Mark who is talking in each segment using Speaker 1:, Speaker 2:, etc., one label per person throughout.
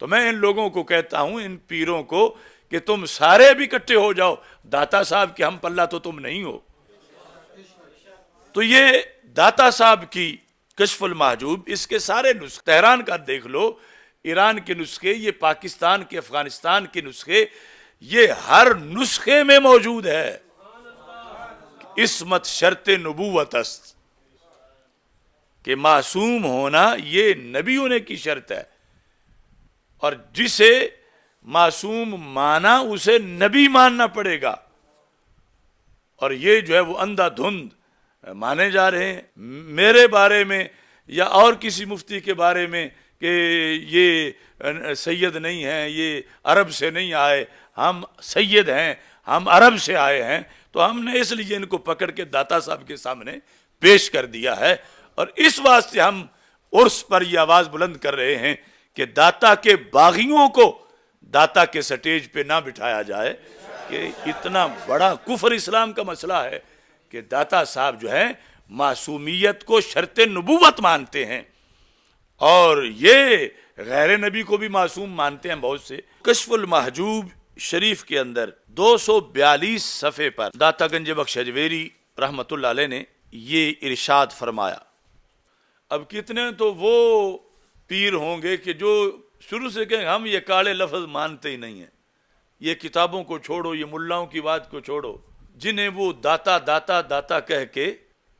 Speaker 1: تو میں ان لوگوں کو کہتا ہوں، ان پیروں کو، کہ تم سارے بھی اکٹھے ہو جاؤ، داتا صاحب کے ہم پلہ تو تم نہیں ہو۔ تو یہ داتا صاحب کی کشف المحجوب، اس کے سارے نسخے، تہران کا دیکھ لو، ایران کے نسخے، یہ پاکستان کے، افغانستان کے نسخے، یہ ہر نسخے میں موجود ہے۔ عصمت شرط نبوت است، کہ معصوم ہونا یہ نبی ہونے کی شرط ہے، اور جسے معصوم مانا اسے نبی ماننا پڑے گا۔ اور یہ جو ہے وہ اندھا دھند مانے جا رہے ہیں میرے بارے میں یا اور کسی مفتی کے بارے میں، کہ یہ سید نہیں ہیں، یہ عرب سے نہیں آئے، ہم سید ہیں، ہم عرب سے آئے ہیں۔ تو ہم نے اس لیے ان کو پکڑ کے داتا صاحب کے سامنے پیش کر دیا ہے، اور اس واسطے ہم عرس پر یہ آواز بلند کر رہے ہیں کہ داتا کے باغیوں کو داتا کے سٹیج پہ نہ بٹھایا جائے، کہ اتنا بڑا کفر اسلام کا مسئلہ ہے کہ داتا صاحب جو ہے معصومیت کو شرط نبوت مانتے ہیں، اور یہ غیر نبی کو بھی معصوم مانتے ہیں بہت سے۔ کشف المحجوب شریف کے اندر 242 صفحے پر داتا گنج بخش اجویری رحمت اللہ علیہ نے یہ ارشاد فرمایا۔ اب کتنے تو وہ پیر ہوں گے کہ جو شروع سے کہیں ہم یہ کالے لفظ مانتے ہی نہیں ہیں، یہ کتابوں کو چھوڑو، یہ ملاؤں کی بات کو چھوڑو، جنہیں وہ داتا داتا داتا کہہ کے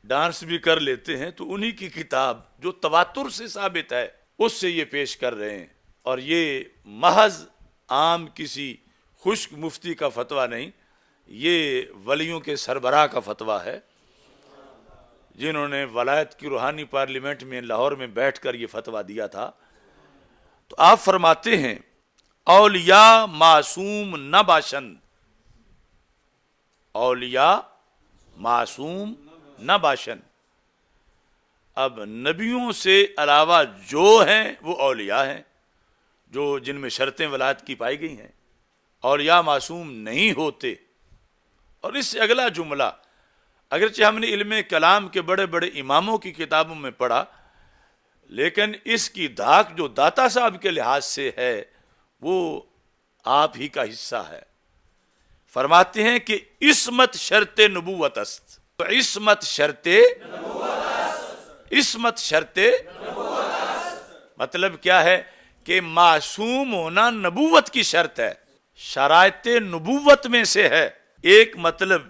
Speaker 1: ڈانس بھی کر لیتے ہیں، تو انہی کی کتاب جو تواتر سے ثابت ہے اس سے یہ پیش کر رہے ہیں، اور یہ محض عام کسی خشک مفتی کا فتویٰ نہیں، یہ ولیوں کے سربراہ کا فتویٰ ہے، جنہوں نے ولایت کی روحانی پارلیمنٹ میں لاہور میں بیٹھ کر یہ فتویٰ دیا تھا۔ تو آپ فرماتے ہیں اولیاء معصوم نہ باشند، اولیاء معصوم نہ باشند۔ اب نبیوں سے علاوہ جو ہیں وہ اولیاء ہیں، جو جن میں شرطیں ولایت کی پائی گئی ہیں، اولیاء معصوم نہیں ہوتے۔ اور اس سے اگلا جملہ، اگرچہ ہم نے علم کلام کے بڑے بڑے اماموں کی کتابوں میں پڑھا، لیکن اس کی دھاک جو داتا صاحب کے لحاظ سے ہے وہ آپ ہی کا حصہ ہے۔ فرماتے ہیں کہ عصمت شرط نبوت است، عصمت شرط عصمت شرط مطلب کیا ہے؟ کہ معصوم ہونا نبوت کی شرط ہے، شرائط نبوت میں سے ہے۔ ایک مطلب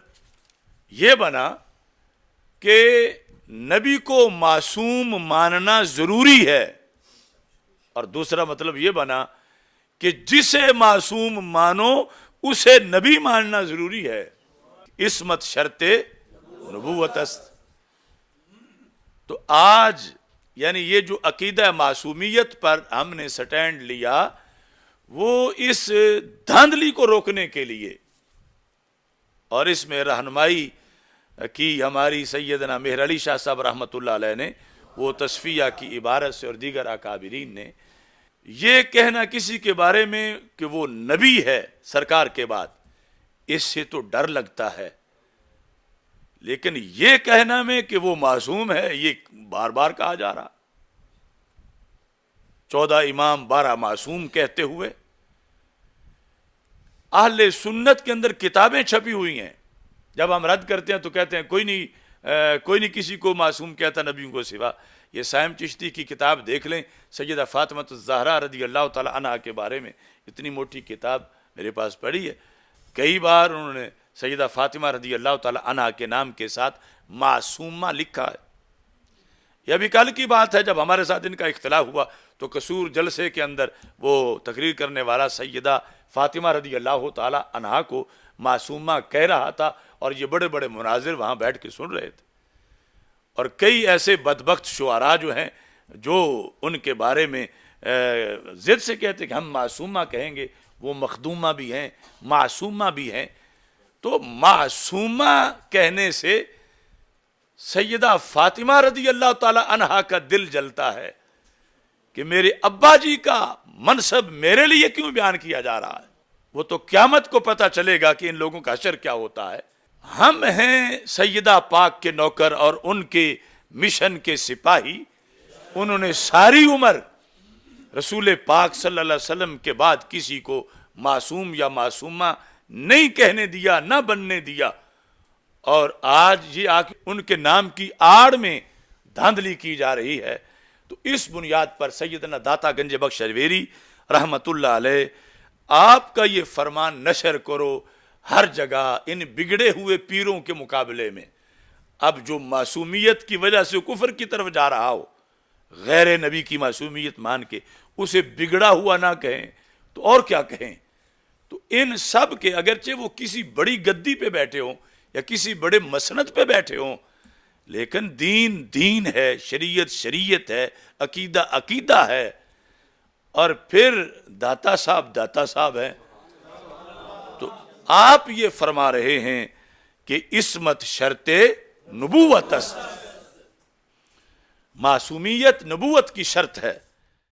Speaker 1: یہ بنا کہ نبی کو معصوم ماننا ضروری ہے، اور دوسرا مطلب یہ بنا کہ جسے معصوم مانو اسے نبی ماننا ضروری ہے۔ عصمت شرط نبوت است۔ تو آج یعنی یہ جو عقیدہ معصومیت پر ہم نے سٹینڈ لیا، وہ اس دھاندلی کو روکنے کے لیے، اور اس میں رہنمائی کی ہماری سیدنا مہر علی شاہ صاحب رحمۃ اللہ علیہ نے، وہ تصفیہ کی عبارت سے، اور دیگر اکابرین نے، یہ کہنا کسی کے بارے میں کہ وہ نبی ہے سرکار کے بعد، اس سے تو ڈر لگتا ہے، لیکن یہ کہنا میں کہ وہ معصوم ہے، یہ بار بار کہا جا رہا۔ 14 امام 12 معصوم کہتے ہوئے اہل سنت کے اندر کتابیں چھپی ہوئی ہیں، جب ہم رد کرتے ہیں تو کہتے ہیں کوئی نہیں کسی کو معصوم کہتا نبیوں کو سوا۔ یہ سائم چشتی کی کتاب دیکھ لیں، سیدہ فاطمہ الزہرا رضی اللہ تعالی عنہا کے بارے میں اتنی موٹی کتاب میرے پاس پڑھی ہے، کئی بار انہوں نے سیدہ فاطمہ رضی اللہ تعالی عنہا کے نام کے ساتھ معصومہ لکھا ہے۔ یہ ابھی کل کی بات ہے، جب ہمارے ساتھ ان کا اختلاف ہوا تو قصور جلسے کے اندر وہ تقریر کرنے والا سیدہ فاطمہ رضی اللہ تعالی عنہا کو معصومہ کہہ رہا تھا، اور یہ بڑے بڑے مناظر وہاں بیٹھ کے سن رہے تھے، اور کئی ایسے بدبخت شعراء جو ہیں جو ان کے بارے میں ضد سے کہتے کہ ہم معصومہ کہیں گے، وہ مخدومہ بھی ہیں معصومہ بھی ہیں۔ تو معصومہ کہنے سے سیدہ فاطمہ رضی اللہ تعالی عنہا کا دل جلتا ہے کہ میرے ابا جی کا منصب میرے لیے کیوں بیان کیا جا رہا ہے؟ وہ تو قیامت کو پتہ چلے گا کہ ان لوگوں کا حشر کیا ہوتا ہے۔ ہم ہیں سیدہ پاک کے نوکر اور ان کے مشن کے سپاہی، انہوں نے ساری عمر رسول پاک صلی اللہ علیہ وسلم کے بعد کسی کو معصوم یا معصومہ نہیں کہنے دیا، نہ بننے دیا، اور آج یہ ان کے نام کی آڑ میں دھاندلی کی جا رہی ہے۔ تو اس بنیاد پر سیدنا داتا گنج بخش اجمیری رحمت اللہ علیہ آپ کا یہ فرمان نشر کرو ہر جگہ ان بگڑے ہوئے پیروں کے مقابلے میں۔ اب جو معصومیت کی وجہ سے کفر کی طرف جا رہا ہو، غیر نبی کی معصومیت مان کے اسے بگڑا ہوا نہ کہیں تو اور کیا کہیں؟ تو ان سب کے اگرچہ وہ کسی بڑی گدی پہ بیٹھے ہوں یا کسی بڑے مسند پہ بیٹھے ہوں، لیکن دین دین ہے، شریعت شریعت ہے، عقیدہ عقیدہ ہے، اور پھر داتا صاحب ہیں۔ تو آپ یہ فرما رہے ہیں کہ عصمت شرط نبوت است، معصومیت نبوت کی شرط ہے۔